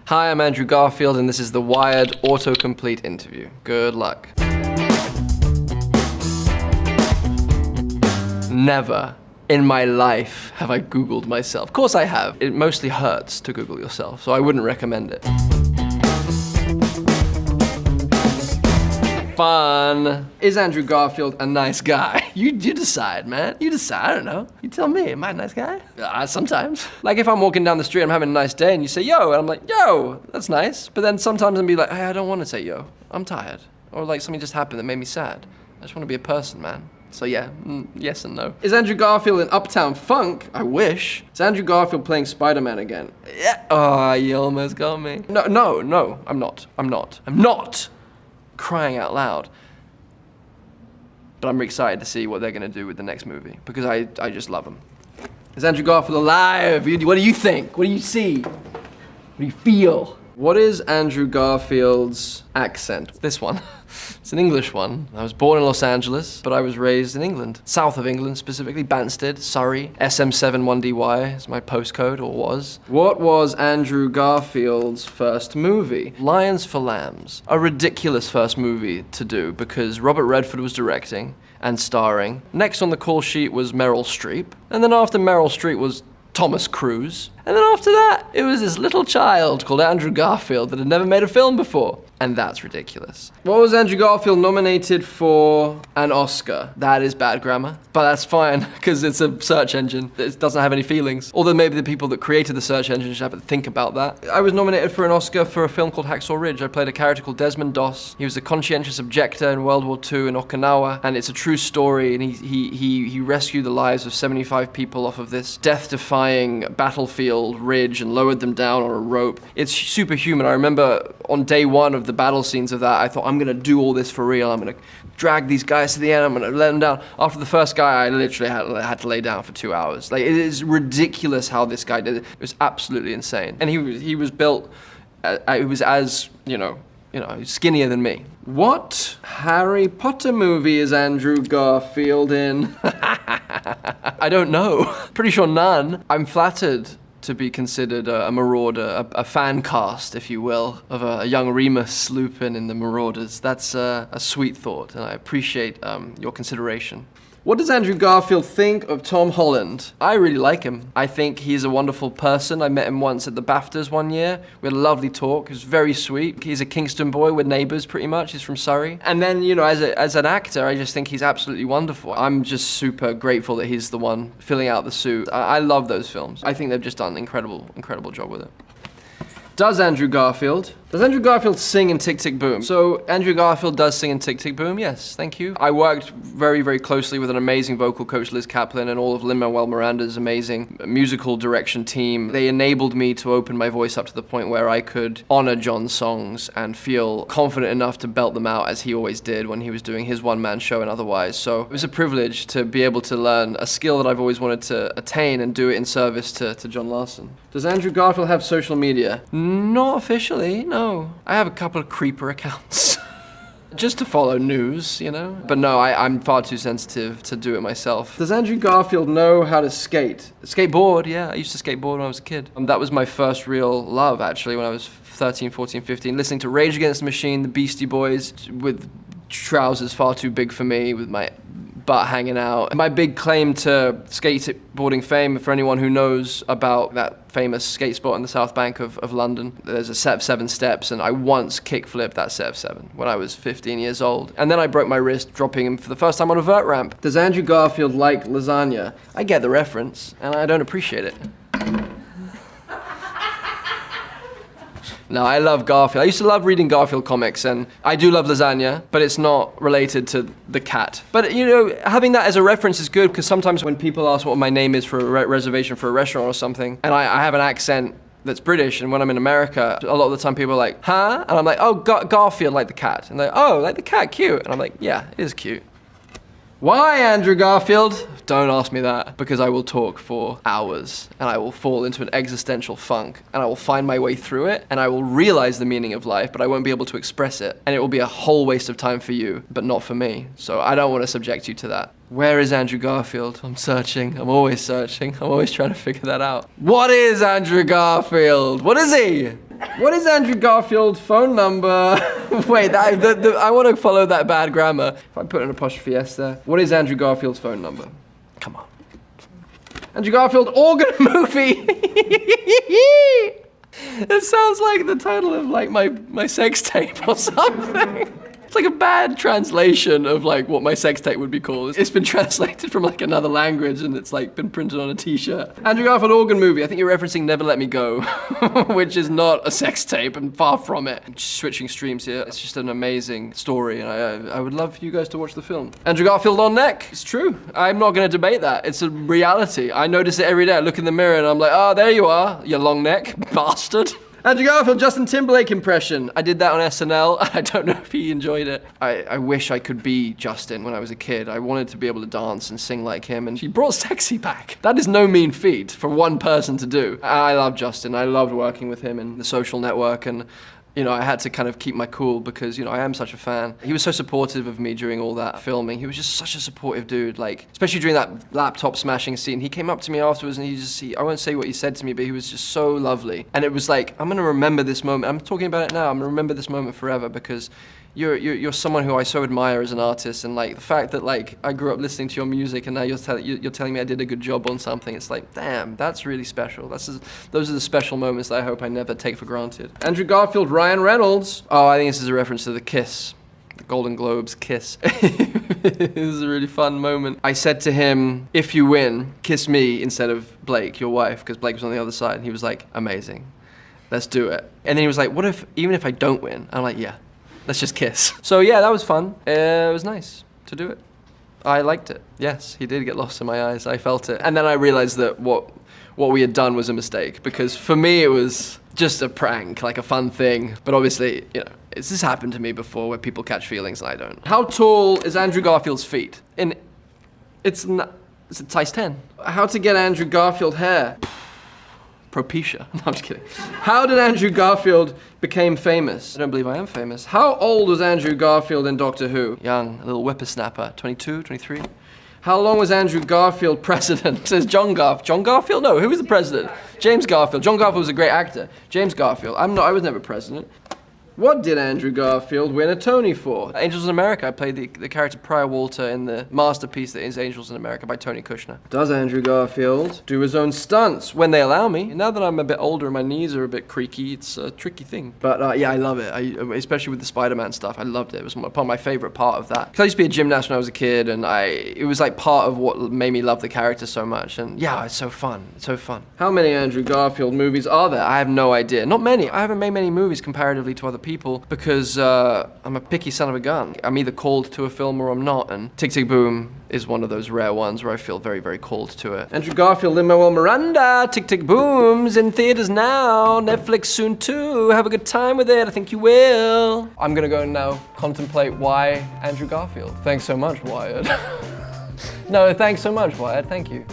Hi, I'm Andrew Garfield, and this is the Wired autocomplete interview. Good luck. Never in my life have I Googled myself. Of course I have. It mostly hurts to Google yourself, so I wouldn't recommend it. Fun. Is Andrew Garfield a nice guy? You decide, man. You decide, I don't know. You tell me, am I a nice guy? Sometimes. Like if I'm walking down the street, I'm having a nice day, and you say, yo, and I'm like, yo, that's nice. But then sometimes I'll be like, hey, I don't want to say yo. I'm tired. Or like something just happened that made me sad. I just want to be a person, man. So yeah, yes and no. Is Andrew Garfield in Uptown Funk? I wish. Is Andrew Garfield playing Spider-Man again? Yeah. Oh, you almost got me. No, I'm not. Crying out loud. But I'm excited to see what they're gonna do with the next movie because I just love them. Is Andrew Garfield alive? What do you think? What do you see? What do you feel? What is Andrew Garfield's accent? This one. It's an English one. I was born in Los Angeles, but I was raised in England. South of England, specifically Banstead, Surrey. SM71DY is my postcode, or was. What was Andrew Garfield's first movie? Lions for Lambs. A ridiculous first movie to do because Robert Redford was directing and starring. Next on the call sheet was Meryl Streep. And then after Meryl Streep was Thomas Cruise. And then after that, it was this little child called Andrew Garfield that had never made a film before. And that's ridiculous. What was Andrew Garfield nominated for an Oscar? That is bad grammar, but that's fine, because it's a search engine. It doesn't have any feelings. Although maybe the people that created the search engine should have to think about that. I was nominated for an Oscar for a film called Hacksaw Ridge. I played a character called Desmond Doss. He was a conscientious objector in World War II in Okinawa, and it's a true story, and he rescued the lives of 75 people off of this death-defying battlefield ridge and lowered them down on a rope. It's superhuman. I remember on day one of the battle scenes of that, I thought, I'm gonna do all this for real. I'm gonna drag these guys to the end. I'm gonna let them down. After the first guy, I literally had to lay down for 2 hours. Like, it is ridiculous how this guy did it. It was absolutely insane. And he was built, he was as, skinnier than me. What Harry Potter movie is Andrew Garfield in? I don't know. Pretty sure none. I'm flattered to be considered a marauder, a fan cast, if you will, of a young Remus Lupin in the Marauders. That's a sweet thought, and I appreciate your consideration. What does Andrew Garfield think of Tom Holland? I really like him. I think he's a wonderful person. I met him once at the BAFTAs one year. We had a lovely talk. He was very sweet. He's a Kingston boy. We're neighbors pretty much. He's from Surrey. And then, as an actor, I just think he's absolutely wonderful. I'm just super grateful that he's the one filling out the suit. I love those films. I think they've just done an incredible job with it. Does Andrew Garfield sing in Tick, Tick, Boom? So Andrew Garfield does sing in Tick, Tick, Boom, yes, thank you. I worked very, very closely with an amazing vocal coach, Liz Kaplan, and all of Lin-Manuel Miranda's amazing musical direction team. They enabled me to open my voice up to the point where I could honor John's songs and feel confident enough to belt them out as he always did when he was doing his one-man show and otherwise. So it was a privilege to be able to learn a skill that I've always wanted to attain and do it in service to John Larson. Does Andrew Garfield have social media? Not officially, no. I have a couple of creeper accounts. Just to follow news, But no, I'm far too sensitive to do it myself. Does Andrew Garfield know how to skate? Skateboard, yeah. I used to skateboard when I was a kid. That was my first real love, actually, when I was 13, 14, 15. Listening to Rage Against the Machine, the Beastie Boys, with trousers far too big for me, with my butt hanging out. My big claim to skateboarding fame, for anyone who knows about that famous skate spot on the South Bank of London, there's a set of 7 steps, and I once kickflipped that set of 7 when I was 15 years old. And then I broke my wrist dropping him for the first time on a vert ramp. Does Andrew Garfield like lasagna? I get the reference, and I don't appreciate it. No, I love Garfield. I used to love reading Garfield comics, and I do love lasagna, but it's not related to the cat. But, having that as a reference is good, because sometimes when people ask what my name is for a reservation for a restaurant or something, and I have an accent that's British, and when I'm in America, a lot of the time people are like, huh? And I'm like, oh, Garfield, like the cat. And they're like, oh, like the cat, cute. And I'm like, yeah, it is cute. Why, Andrew Garfield? Don't ask me that, because I will talk for hours, and I will fall into an existential funk, and I will find my way through it, and I will realize the meaning of life, but I won't be able to express it, and it will be a whole waste of time for you, but not for me. So I don't want to subject you to that. Where is Andrew Garfield? I'm searching. I'm always searching. I'm always trying to figure that out. What is Andrew Garfield? What is he? What is Andrew Garfield's phone number? Wait, I want to follow that bad grammar. If I put an apostrophe S there. What is Andrew Garfield's phone number? Come on. Andrew Garfield organ movie. It sounds like the title of like my sex tape or something. It's like a bad translation of like what my sex tape would be called. It's been translated from like another language and it's like been printed on a t-shirt. Andrew Garfield organ movie. I think you're referencing Never Let Me Go, which is not a sex tape and far from it. I'm just switching streams here. It's just an amazing story and I would love you guys to watch the film. Andrew Garfield long neck. It's true. I'm not gonna debate that. It's a reality. I notice it every day. I look in the mirror and I'm like, oh, there you are, you long neck bastard. Andrew Garfield, Justin Timberlake impression. I did that on SNL. I don't know if he enjoyed it. I wish I could be Justin when I was a kid. I wanted to be able to dance and sing like him, and he brought sexy back. That is no mean feat for one person to do. I love Justin. I loved working with him in The Social Network, and you know, I had to kind of keep my cool because, you know, I am such a fan. He was so supportive of me during all that filming. He was just such a supportive dude, like, especially during that laptop smashing scene. He came up to me afterwards and I won't say what he said to me, but he was just so lovely. And it was like, I'm gonna remember this moment. I'm talking about it now. I'm gonna remember this moment forever because you're someone who I so admire as an artist, and like the fact that like I grew up listening to your music and now you're telling me I did a good job on something, it's like, damn, that's really special. Those are the special moments that I hope I never take for granted. Andrew Garfield, Ryan Reynolds. Oh, I think this is a reference to the kiss. The Golden Globes kiss. It was a really fun moment. I said to him, if you win, kiss me instead of Blake, your wife, because Blake was on the other side. And he was like, amazing, let's do it. And then he was like, even if I don't win? I'm like, yeah. Let's just kiss. So yeah, that was fun. It was nice to do it. I liked it. Yes, he did get lost in my eyes. I felt it. And then I realized that what we had done was a mistake, because for me it was just a prank, like a fun thing. But obviously, you know, this has happened to me before where people catch feelings and I don't. How tall is Andrew Garfield's feet? It's a size 10. How to get Andrew Garfield hair? Propecia. No, I'm just kidding. How did Andrew Garfield become famous? I don't believe I am famous. How old was Andrew Garfield in Doctor Who? Young, a little whippersnapper. 22, 23? How long was Andrew Garfield president? It says John Garfield? No, who was the president? James Garfield. John Garfield was a great actor. James Garfield. I was never president. What did Andrew Garfield win a Tony for? Angels in America. I played the character Prior Walter in the masterpiece that is Angels in America by Tony Kushner. Does Andrew Garfield do his own stunts when they allow me? Now that I'm a bit older and my knees are a bit creaky, it's a tricky thing. But yeah, I love it. Especially with the Spider-Man stuff, I loved it. It was probably my favorite part of that. Because I used to be a gymnast when I was a kid, and it was like part of what made me love the character so much. And yeah, it's so fun. It's so fun. How many Andrew Garfield movies are there? I have no idea. Not many. I haven't made many movies comparatively to other people because I'm a picky son of a gun. I'm either called to a film or I'm not, and Tick Tick Boom is one of those rare ones where I feel very, very called to it. Andrew Garfield, Lin-Manuel Miranda, Tick Tick Boom's in theaters now, Netflix soon too. Have a good time with it, I think you will. I'm gonna go now contemplate why Andrew Garfield. Thanks so much, Wyatt. No, thanks so much, Wyatt, thank you.